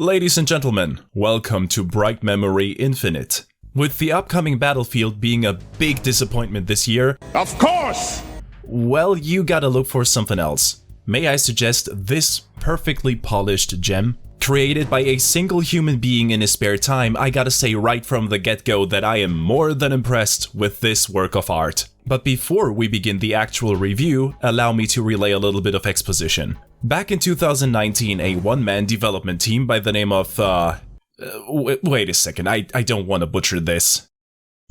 Ladies and gentlemen, welcome to Bright Memory Infinite. With the upcoming Battlefield being a big disappointment this year, of course! Well, you gotta look for something else. May I suggest this perfectly polished gem? Created by a single human being in his spare time, I gotta say right from the get-go that I am more than impressed with this work of art. But before we begin the actual review, allow me to relay a little bit of exposition. Back in 2019, a one-man development team by the name of, wait a second, I don't want to butcher this.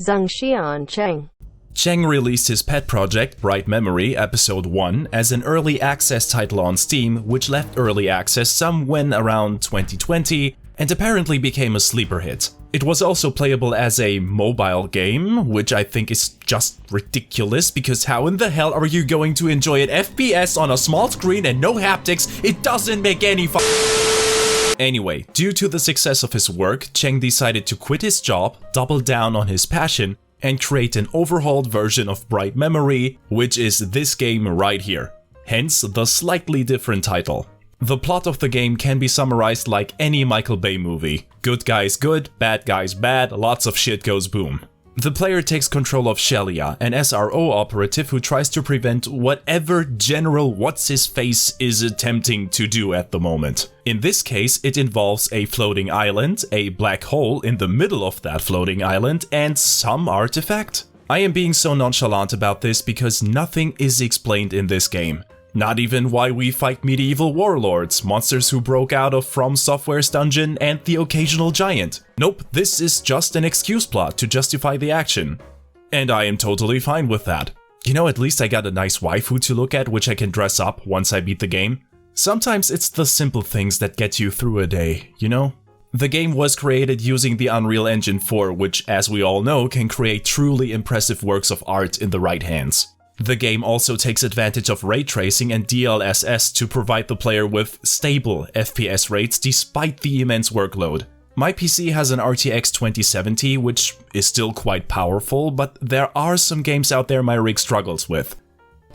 Zhangxian Cheng. Cheng released his pet project, Bright Memory Episode 1, as an early access title on Steam, which left early access somewhen around 2020, and apparently became a sleeper hit. It was also playable as a mobile game, which I think is just ridiculous, because how in the hell are you going to enjoy an FPS on a small screen and no haptics? It doesn't make any Anyway, due to the success of his work, Cheng decided to quit his job, double down on his passion, and create an overhauled version of Bright Memory, which is this game right here. Hence the slightly different title. The plot of the game can be summarized like any Michael Bay movie. Good guys good, bad guys bad, lots of shit goes boom. The player takes control of Shelia, an SRO operative who tries to prevent whatever General What's-His-Face is attempting to do at the moment. In this case, it involves a floating island, a black hole in the middle of that floating island, and some artifact. I am being so nonchalant about this because nothing is explained in this game. Not even why we fight medieval warlords, monsters who broke out of From Software's dungeon, and the occasional giant. Nope, this is just an excuse plot to justify the action. And I am totally fine with that. You know, at least I got a nice waifu to look at which I can dress up once I beat the game. Sometimes it's the simple things that get you through a day, you know? The game was created using the Unreal Engine 4, which, as we all know, can create truly impressive works of art in the right hands. The game also takes advantage of ray tracing and DLSS to provide the player with stable FPS rates despite the immense workload. My PC has an RTX 2070, which is still quite powerful, but there are some games out there my rig struggles with.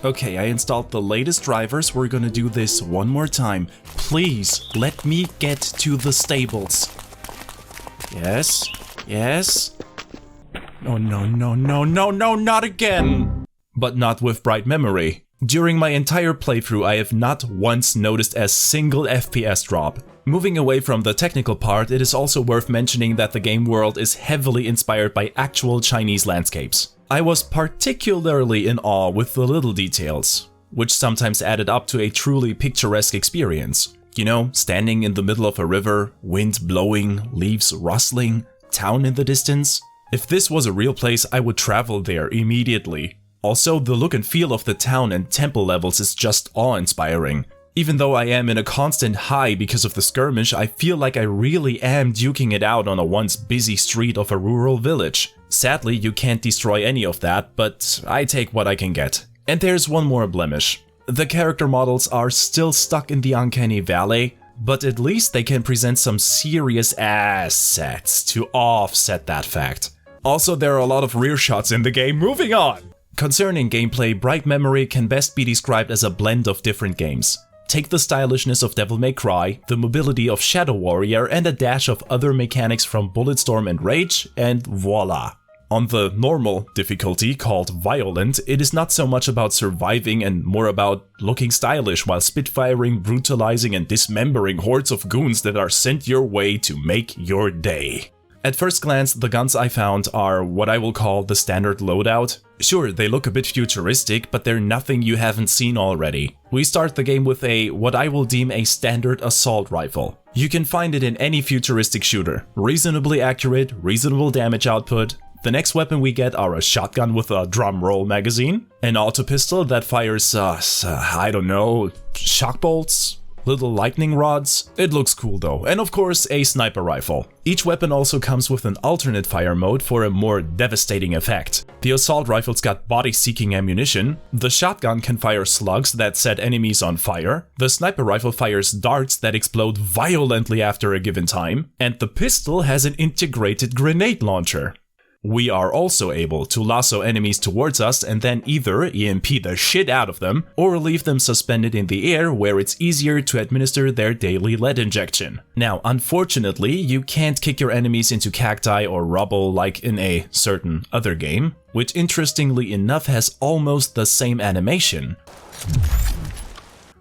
Okay, I installed the latest drivers, we're gonna do this one more time. Please, let me get to the stables. Yes, yes. Oh no, no, no, no, no, not again! But not with Bright Memory. During my entire playthrough, I have not once noticed a single FPS drop. Moving away from the technical part, it is also worth mentioning that the game world is heavily inspired by actual Chinese landscapes. I was particularly in awe with the little details, which sometimes added up to a truly picturesque experience. You know, standing in the middle of a river, wind blowing, leaves rustling, town in the distance. If this was a real place, I would travel there immediately. Also, the look and feel of the town and temple levels is just awe-inspiring. Even though I am in a constant high because of the skirmish, I feel like I really am duking it out on a once busy street of a rural village. Sadly, you can't destroy any of that, but I take what I can get. And there's one more blemish. The character models are still stuck in the uncanny valley, but at least they can present some serious assets to offset that fact. Also, there are a lot of rear shots in the game. Moving on! Concerning gameplay, Bright Memory can best be described as a blend of different games. Take the stylishness of Devil May Cry, the mobility of Shadow Warrior, and a dash of other mechanics from Bulletstorm and Rage, and voila! On the normal difficulty, called Violent, it is not so much about surviving and more about looking stylish while spitfiring, brutalizing, and dismembering hordes of goons that are sent your way to make your day. At first glance, the guns I found are what I will call the standard loadout. Sure, they look a bit futuristic, but they're nothing you haven't seen already. We start the game with what I will deem a standard assault rifle. You can find it in any futuristic shooter. Reasonably accurate, reasonable damage output. The next weapon we get are a shotgun with a drum roll magazine, an auto pistol that fires, I don't know, shock bolts? Little lightning rods. It looks cool though, and of course a sniper rifle. Each weapon also comes with an alternate fire mode for a more devastating effect. The assault rifle's got body-seeking ammunition, the shotgun can fire slugs that set enemies on fire, the sniper rifle fires darts that explode violently after a given time, and the pistol has an integrated grenade launcher. We are also able to lasso enemies towards us and then either EMP the shit out of them or leave them suspended in the air where it's easier to administer their daily lead injection. Now, unfortunately, you can't kick your enemies into cacti or rubble like in a certain other game, which interestingly enough has almost the same animation.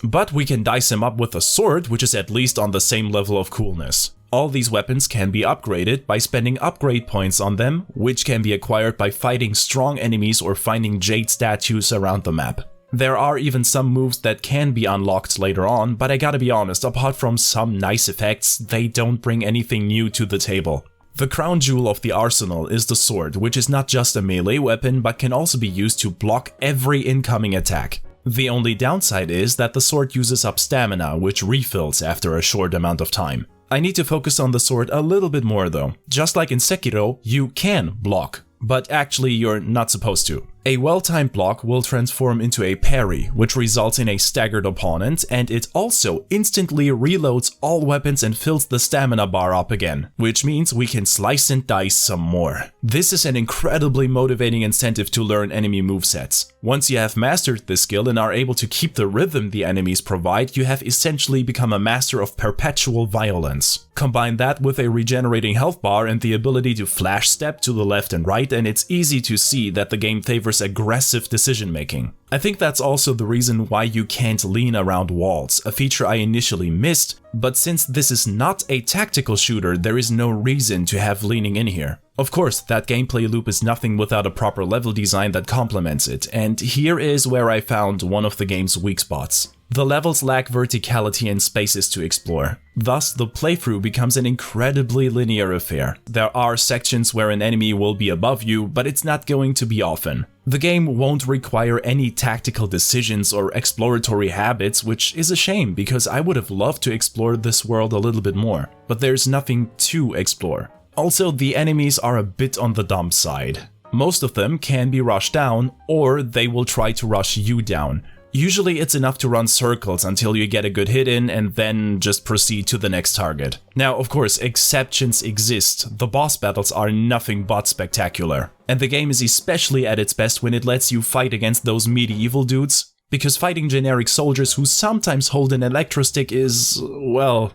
But we can dice him up with a sword, which is at least on the same level of coolness. All these weapons can be upgraded by spending upgrade points on them, which can be acquired by fighting strong enemies or finding jade statues around the map. There are even some moves that can be unlocked later on, but I gotta be honest, apart from some nice effects, they don't bring anything new to the table. The crown jewel of the arsenal is the sword, which is not just a melee weapon, but can also be used to block every incoming attack. The only downside is that the sword uses up stamina, which refills after a short amount of time. I need to focus on the sword a little bit more though. Just like in Sekiro, you can block, but actually you're not supposed to. A well-timed block will transform into a parry, which results in a staggered opponent, and it also instantly reloads all weapons and fills the stamina bar up again, which means we can slice and dice some more. This is an incredibly motivating incentive to learn enemy movesets. Once you have mastered this skill and are able to keep the rhythm the enemies provide, you have essentially become a master of perpetual violence. Combine that with a regenerating health bar and the ability to flash step to the left and right, and it's easy to see that the game favors aggressive decision making. I think that's also the reason why you can't lean around walls, a feature I initially missed, but since this is not a tactical shooter, there is no reason to have leaning in here. Of course, that gameplay loop is nothing without a proper level design that complements it, and here is where I found one of the game's weak spots. The levels lack verticality and spaces to explore. Thus, the playthrough becomes an incredibly linear affair. There are sections where an enemy will be above you, but it's not going to be often. The game won't require any tactical decisions or exploratory habits, which is a shame because I would have loved to explore this world a little bit more. But there's nothing to explore. Also, the enemies are a bit on the dumb side. Most of them can be rushed down, or they will try to rush you down. Usually it's enough to run circles until you get a good hit in and then just proceed to the next target. Now, of course, exceptions exist. The boss battles are nothing but spectacular. And the game is especially at its best when it lets you fight against those medieval dudes. Because fighting generic soldiers who sometimes hold an electro stick is, well,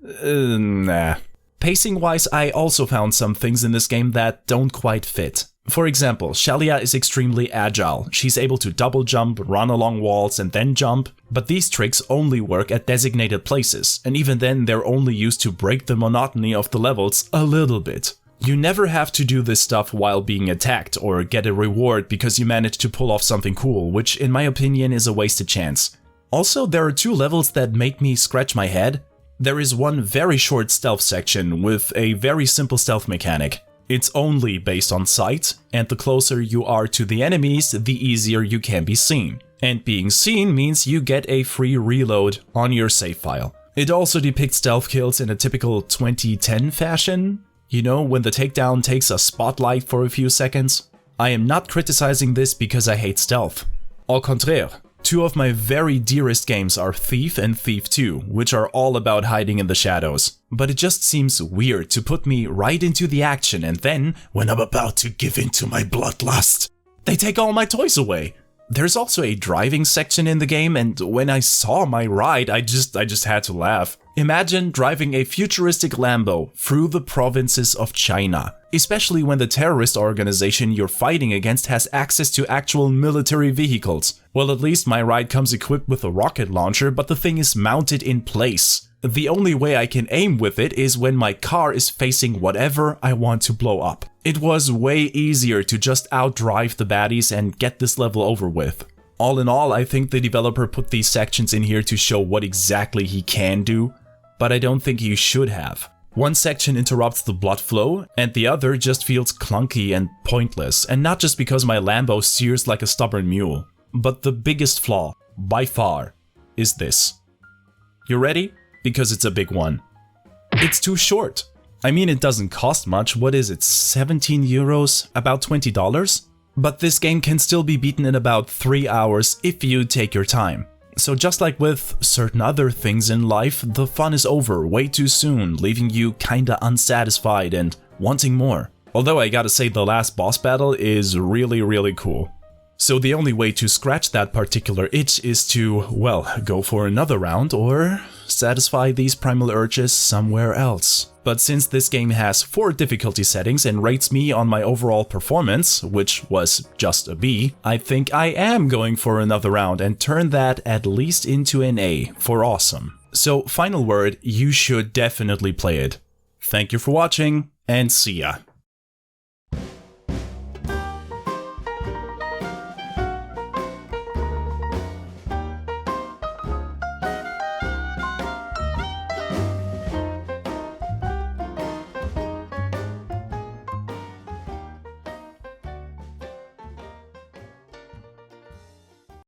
nah. Pacing-wise, I also found some things in this game that don't quite fit. For example, Shalia is extremely agile. She's able to double jump, run along walls and then jump, but these tricks only work at designated places, and even then they're only used to break the monotony of the levels a little bit. You never have to do this stuff while being attacked or get a reward because you managed to pull off something cool, which in my opinion is a wasted chance. Also, there are two levels that make me scratch my head. There is one very short stealth section with a very simple stealth mechanic. It's only based on sight, and the closer you are to the enemies, the easier you can be seen. And being seen means you get a free reload on your save file. It also depicts stealth kills in a typical 2010 fashion. You know, when the takedown takes a spotlight for a few seconds. I am not criticizing this because I hate stealth. Au contraire. Two of my very dearest games are Thief and Thief 2, which are all about hiding in the shadows. But it just seems weird to put me right into the action and then, when I'm about to give in to my bloodlust, they take all my toys away. There's also a driving section in the game, and when I saw my ride, I just had to laugh. Imagine driving a futuristic Lambo through the provinces of China, especially when the terrorist organization you're fighting against has access to actual military vehicles. Well, at least my ride comes equipped with a rocket launcher, but the thing is mounted in place. The only way I can aim with it is when my car is facing whatever I want to blow up. It was way easier to just outdrive the baddies and get this level over with. All in all, I think the developer put these sections in here to show what exactly he can do, but I don't think he should have. One section interrupts the blood flow, and the other just feels clunky and pointless, and not just because my Lambo steers like a stubborn mule. But the biggest flaw, by far, is this. You ready? Because it's a big one. It's too short. I mean, it doesn't cost much. What is it, 17 euros? About $20? But this game can still be beaten in about 3 hours if you take your time. So just like with certain other things in life, the fun is over way too soon, leaving you kinda unsatisfied and wanting more. Although I gotta say the last boss battle is really cool. So the only way to scratch that particular itch is to, well, go for another round or satisfy these primal urges somewhere else. But since this game has 4 difficulty settings and rates me on my overall performance, which was just a B, I think I am going for another round and turn that at least into an A for awesome. So final word, you should definitely play it. Thank you for watching and see ya.